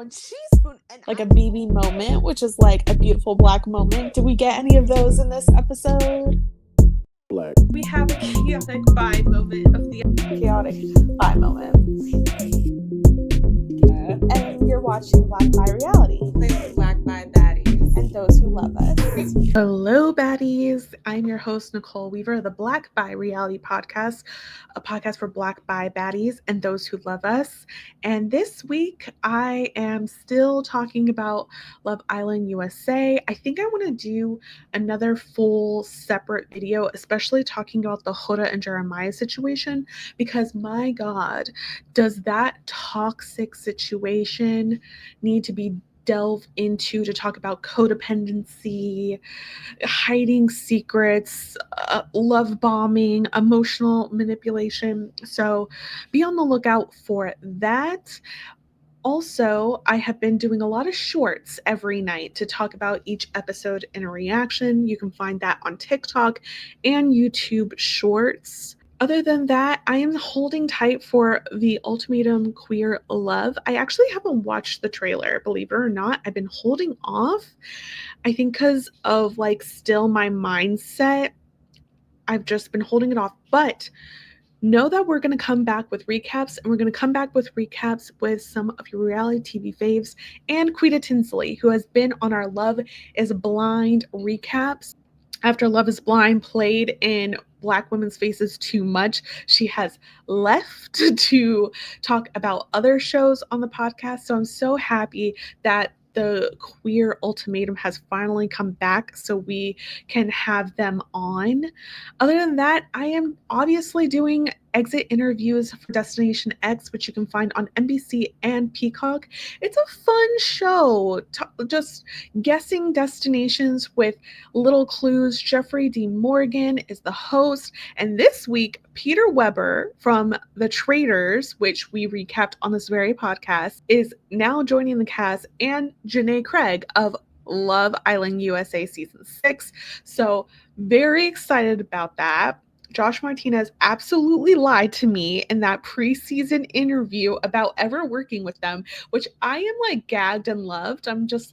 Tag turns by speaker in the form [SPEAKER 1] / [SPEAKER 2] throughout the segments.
[SPEAKER 1] 1 teaspoon and like a BB moment, which is like a beautiful black moment. Did we get any of those in this episode?
[SPEAKER 2] Black.
[SPEAKER 1] We have a chaotic bi moment of the chaotic bi moment. And you're watching Black Bi Reality.
[SPEAKER 3] Black Bi Baddies.
[SPEAKER 1] And those who love us.
[SPEAKER 4] Hello, baddies. I'm your host, Nicole Weaver, the Black Bi Reality Podcast, a podcast for Black Bi baddies and those who love us. And this week, I am still talking about Love Island USA. I think I want to do another full separate video, especially talking about the Hoda and Jeremiah situation, because my God, does that toxic situation need to be delve into to talk about codependency, hiding secrets, love bombing, emotional manipulation. So be on the lookout for that. Also, I have been doing a lot of shorts every night to talk about each episode in a reaction. You can find that on TikTok and YouTube Shorts. Other than that, I am holding tight for the Ultimatum Queer Love. I actually haven't watched the trailer, believe it or not. I've been holding off. I think because of still my mindset, I've just been holding it off. But know that we're going to come back with recaps, and we're going to come back with recaps with some of your reality TV faves and Quita Tinsley, who has been on our Love is Blind recaps. After Love is Blind played in Black women's faces too much, she has left to talk about other shows on the podcast. So I'm so happy that the Queer Ultimatum has finally come back so we can have them on. Other than that, I am obviously doing exit interviews for Destination X, which you can find on NBC and Peacock. It's a fun show, just guessing destinations with little clues. Jeffrey D. Morgan is the host, and this week, Peter Weber from The Traitors, which we recapped on this very podcast, is now joining the cast, and JaNa Craig of Love Island USA Season 6. So very excited about that. Josh Martinez absolutely lied to me in that preseason interview about ever working with them, which I am gagged and loved. I'm just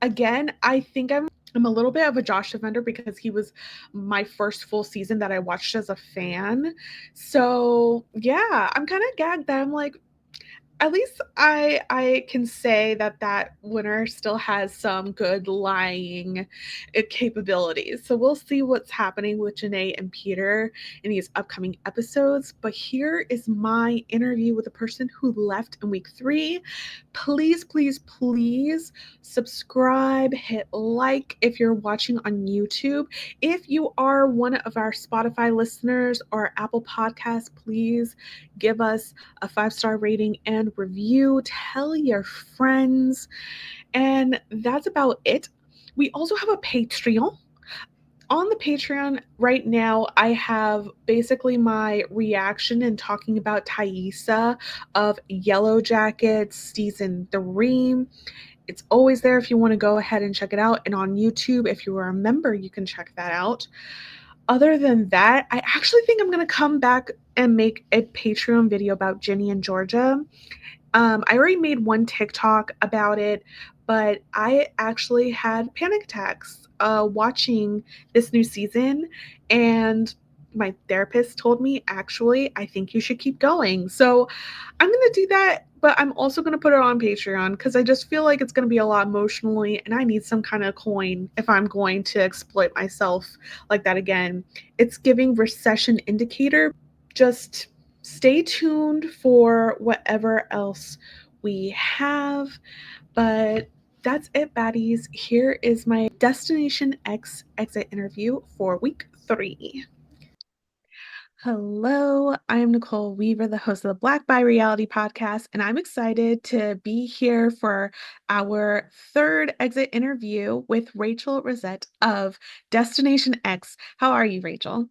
[SPEAKER 4] again, I think I'm a little bit of a Josh defender because he was my first full season that I watched as a fan. So yeah, I'm kind of gagged that I'm at least I can say that winner still has some good lying capabilities. So we'll see what's happening with JaNa and Peter in these upcoming episodes. But here is my interview with the person who left in week 3. Please, please, please subscribe, hit like if you're watching on YouTube. If you are one of our Spotify listeners or Apple Podcasts, please give us a 5-star rating and review. Tell your friends. And that's about it. We also have a Patreon. On the Patreon right now, I have basically my reaction and talking about Thaisa of Yellow Jackets Season 3. It's always there if you want to go ahead and check it out. And on YouTube, if you are a member, you can check that out. Other than that, I actually think I'm going to come back and make a Patreon video about Ginny and Georgia. I already made one TikTok about it, but I actually had panic attacks watching this new season, and my therapist told me, actually, I think you should keep going. So I'm going to do that, but I'm also going to put it on Patreon because I just feel like it's going to be a lot emotionally, and I need some kind of coin if I'm going to exploit myself like that again. It's giving recession indicator. Just stay tuned for whatever else we have. But that's it, baddies. Here is my Destination X exit interview for week 3. Hello, I'm Nicole Weaver, the host of the Black Bi Reality Podcast, and I'm excited to be here for our 3rd exit interview with Rachel Rossette of Destination X. How are you, Rachel?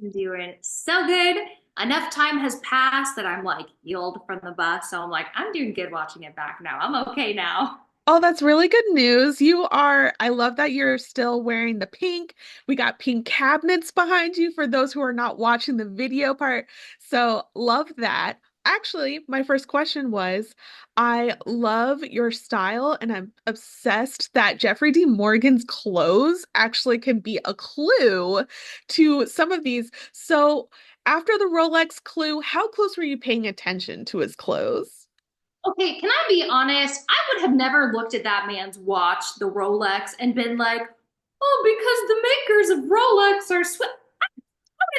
[SPEAKER 3] I'm doing so good. Enough time has passed that I'm healed from the bus. So I'm doing good watching it back now. I'm okay now.
[SPEAKER 4] Oh, that's really good news. I love that you're still wearing the pink. We got pink cabinets behind you for those who are not watching the video part. So love that. actually, my first question was, I love your style, and I'm obsessed that Jeffrey D. Morgan's clothes actually can be a clue to some of these. So, after the Rolex clue, how close were you paying attention to his clothes?
[SPEAKER 3] Okay, can I be honest? I would have never looked at that man's watch, the Rolex, and been like, oh, because the makers of Rolex are Swiss.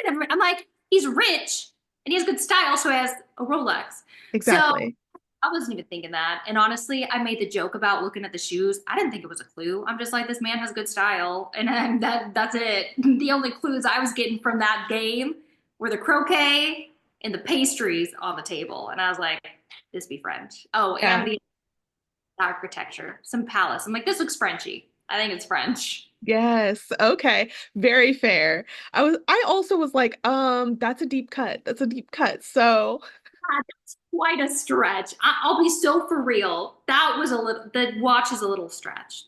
[SPEAKER 3] I'm like, he's rich and he has good style, so he has a Rolex. So
[SPEAKER 4] Exactly.
[SPEAKER 3] I wasn't even thinking that. And honestly, I made the joke about looking at the shoes. I didn't think it was a clue. I'm just like, this man has good style, and that's it. The only clues I was getting from that game were the croquet and the pastries on the table, and I was like, this be French. Oh, and
[SPEAKER 4] Yeah.
[SPEAKER 3] the architecture, some palace. I'm like, this looks Frenchy. I think it's French.
[SPEAKER 4] Yes. Okay. Very fair. I also was like, that's a deep cut. That's a deep cut. So,
[SPEAKER 3] That's quite a stretch. I'll be so for real. That was a little, the watch is a little stretch.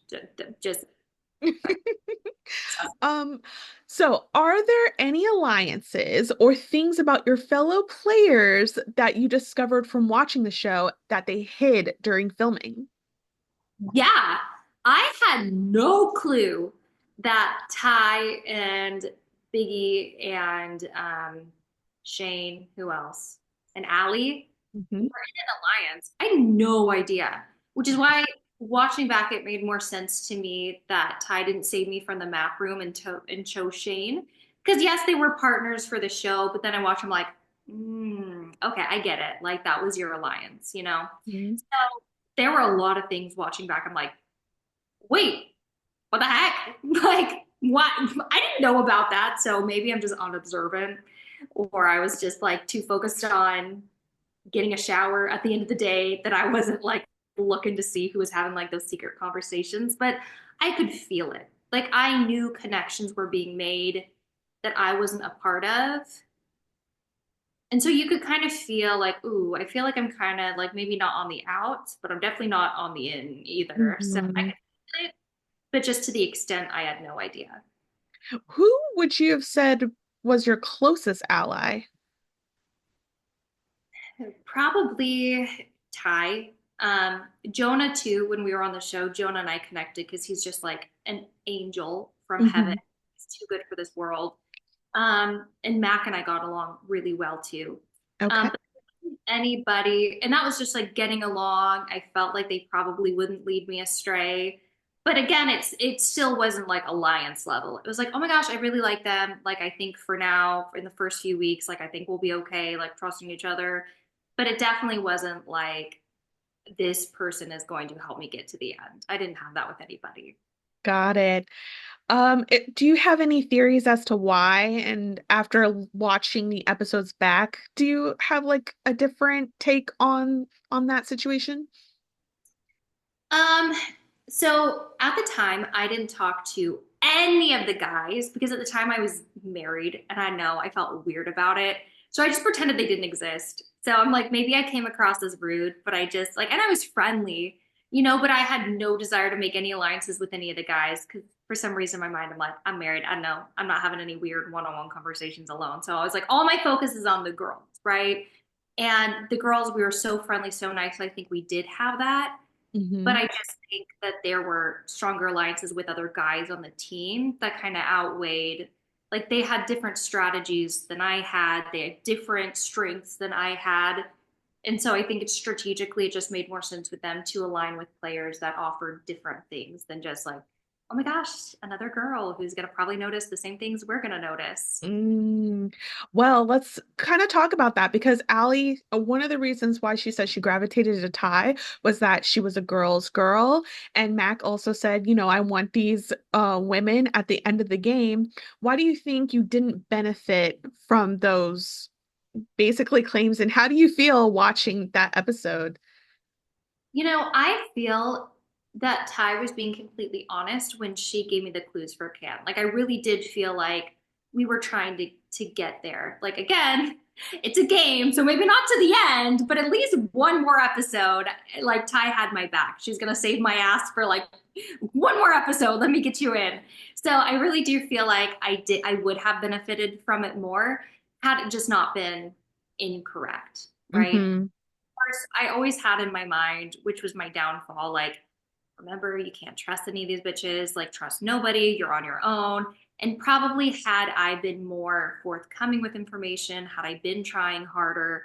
[SPEAKER 3] Just,
[SPEAKER 4] um, so are there any alliances or things about your fellow players that you discovered from watching the show that they hid during filming?
[SPEAKER 3] yeah. I had no clue that Ty and Biggie and Shane, who else? And Allie were in
[SPEAKER 4] Mhm.
[SPEAKER 3] an alliance. I had no idea, which is why watching back, it made more sense to me that Ty didn't save me from the map room and chose Shane. Because yes, they were partners for the show, but then I watch them like, okay, I get it. Like that was your alliance, you know?
[SPEAKER 4] Mhm.
[SPEAKER 3] So there were a lot of things watching back. I'm like, wait, what the heck? Like, what? I didn't know about that. So maybe I'm just unobservant, or I was just like too focused on getting a shower at the end of the day that I wasn't like looking to see who was having like those secret conversations. But I could feel it. Like, I knew connections were being made that I wasn't a part of. And so you could kind of feel like, ooh, I feel like I'm kind of like maybe not on the out, but I'm definitely not on the in either. So I
[SPEAKER 4] Mhm.
[SPEAKER 3] could feel it, but just to the extent I had no idea.
[SPEAKER 4] Who would you have said was your closest ally?
[SPEAKER 3] Probably Ty. Jonah too, when we were on the show, Jonah and I connected because he's just like an angel from heaven.
[SPEAKER 4] Mhm.
[SPEAKER 3] He's too good for this world. And Mac and I got along really well too.
[SPEAKER 4] Okay.
[SPEAKER 3] But anybody, and that was just like getting along. I felt like they probably wouldn't lead me astray. But again, it still wasn't like alliance level. It was like, oh my gosh, I really like them. Like, I think for now, in the first few weeks, like I think we'll be okay, like trusting each other. But it definitely wasn't like this person is going to help me get to the end. I didn't have that with anybody.
[SPEAKER 4] Got it. Do you have any theories as to why? And after watching the episodes back, do you have like a different take on that situation?
[SPEAKER 3] Um, so at the time, I didn't talk to any of the guys because at the time I was married, and I know I felt weird about it. So I just pretended they didn't exist. So I'm like, maybe I came across as rude, but I just like, and I was friendly, but I had no desire to make any alliances with any of the guys because for some reason in my mind, I'm like, I'm married. I know I'm not having any weird one-on-one conversations alone. So I was like, all my focus is on the girls, right? And the girls, we were so friendly, so nice. I think we did have that. But
[SPEAKER 4] Hmm.
[SPEAKER 3] I just think that there were stronger alliances with other guys on the team that kind of outweighed. Like, they had different strategies than I had, they had different strengths than I had. And so I think it's strategically, it just made more sense with them to align with players that offered different things than just like, oh my gosh, another girl who's going to probably notice the same things we're going to notice.
[SPEAKER 4] Mm. Well, let's kind of talk about that because Allie, one of the reasons why she said she gravitated to Ty was that she was a girl's girl. And Mac also said, I want these women at the end of the game. Why do you think you didn't benefit from those basically claims? And how do you feel watching that episode?
[SPEAKER 3] I feel that Ty was being completely honest when she gave me the clues for Can. Like, I really did feel like we were trying to get there. Like, again, it's a game, so maybe not to the end, but at least one more episode. Like, Ty had my back. She's gonna save my ass for like one more episode. Let me get you in. So I really do feel like I would have benefited from it more had it just not been incorrect. right?
[SPEAKER 4] Mm-hmm.
[SPEAKER 3] Course, I always had in my mind, which was my downfall, like, remember, you can't trust any of these bitches, like, trust nobody, you're on your own. And probably had I been more forthcoming with information, had I been trying harder,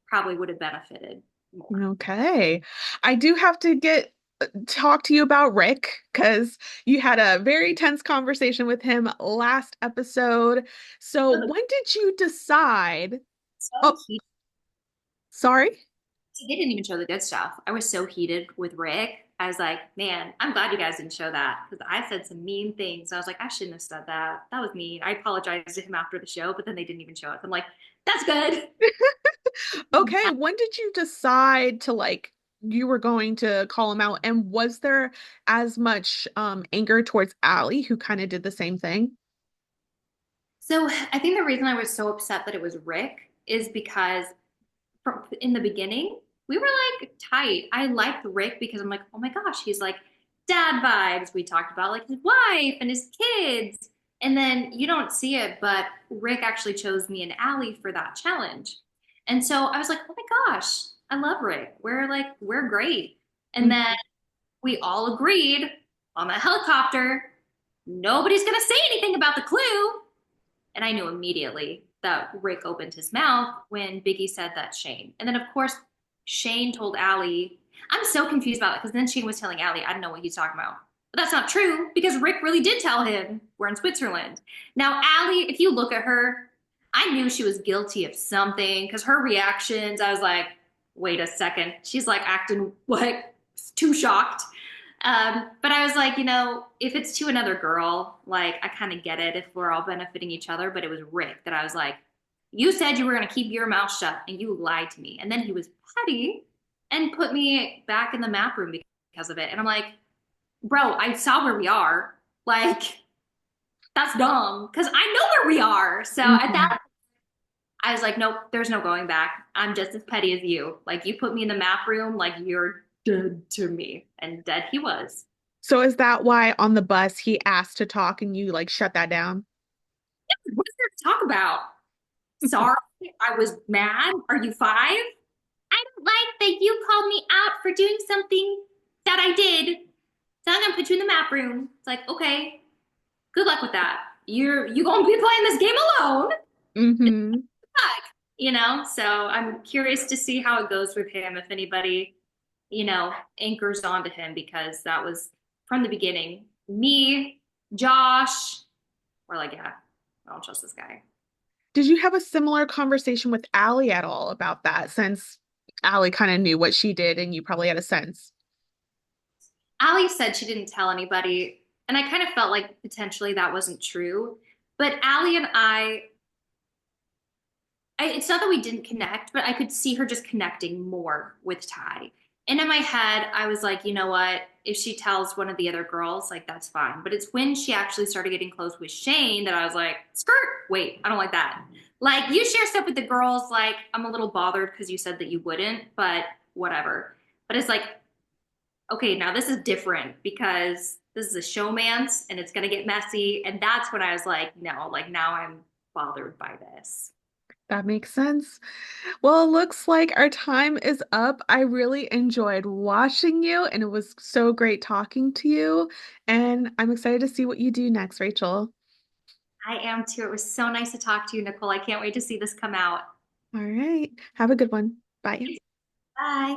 [SPEAKER 3] probably would have benefited more.
[SPEAKER 4] Okay. I do have to get talk to you about Rick because you had a very tense conversation with him last episode. So when did you decide?
[SPEAKER 3] So
[SPEAKER 4] Oh,
[SPEAKER 3] he
[SPEAKER 4] sorry.
[SPEAKER 3] they didn't even show the good stuff. I was so heated with Rick. I was like, man, I'm glad you guys didn't show that because I said some mean things. I was like, I shouldn't have said that. That was mean. I apologized to him after the show, but then they didn't even show it. I'm like, that's good.
[SPEAKER 4] Okay, when did you decide to like you were going to call him out? And was there as much anger towards Allie, who kind of did the same thing?
[SPEAKER 3] So I think the reason I was so upset that it was Rick is because in the beginning, we were like tight. I liked Rick because I'm like, oh my gosh, he's like dad vibes. We talked about like his wife and his kids. And then you don't see it, but Rick actually chose me and Allie for that challenge. And so I was like, oh my gosh, I love Rick. We're great. And then we all agreed on the helicopter, nobody's going to say anything about the clue. And I knew immediately that Rick opened his mouth when Biggie said that Shane. And then, of course, Shane told Allie, I'm so confused about it because then Shane was telling Allie, I don't know what he's talking about. But that's not true because Rick really did tell him we're in Switzerland. Now, Allie, if you look at her, I knew she was guilty of something because her reactions, I was like, wait a second. She's like acting like too shocked. But I was like, if it's to another girl, like I kind of get it if we're all benefiting each other. But it was Rick that I was like, you said you were going to keep your mouth shut and you lied to me. And then he was petty and put me back in the map room because of it. And I'm like, bro, I saw where we are. Like, that's dumb because I know where we are. So at
[SPEAKER 4] Mhm.
[SPEAKER 3] that, I was like, nope, there's no going back. I'm just as petty as you. Like, you put me in the map room, like, you're dead to me. And dead he was.
[SPEAKER 4] So is that why on the bus he asked to talk and you like shut that down?
[SPEAKER 3] What is there to talk about? Sorry, I was mad. Are you five? I don't like that you called me out for doing something that I did. So I'm gonna put you in the map room. It's like, okay, good luck with that. You gonna be playing this game alone.
[SPEAKER 4] Hmm.
[SPEAKER 3] So I'm curious to see how it goes with him if anybody, anchors onto him because that was from the beginning. Me, Josh, we're like, yeah, I don't trust this guy.
[SPEAKER 4] Did you have a similar conversation with Allie at all about that since Allie kind of knew what she did and you probably had a sense?
[SPEAKER 3] Allie said she didn't tell anybody, and I kind of felt like potentially that wasn't true. But Allie and it's not that we didn't connect, but I could see her just connecting more with Ty. And in my head, I was like, you know what? If she tells one of the other girls, like, that's fine. But it's when she actually started getting close with Shane that I was like, skirt, wait, I don't like that. Like, you share stuff with the girls, like, I'm a little bothered because you said that you wouldn't, but whatever. But it's like, okay, now this is different because this is a showmance and it's going to get messy. And that's when I was like, no, like, now I'm bothered by this.
[SPEAKER 4] That makes sense. Well, it looks like our time is up. I really enjoyed watching you, and it was so great talking to you. And I'm excited to see what you do next, Rachel.
[SPEAKER 3] I am too. It was so nice to talk to you, Nicole. I can't wait to see this come out.
[SPEAKER 4] All right. Have a good one. Bye.
[SPEAKER 3] Bye.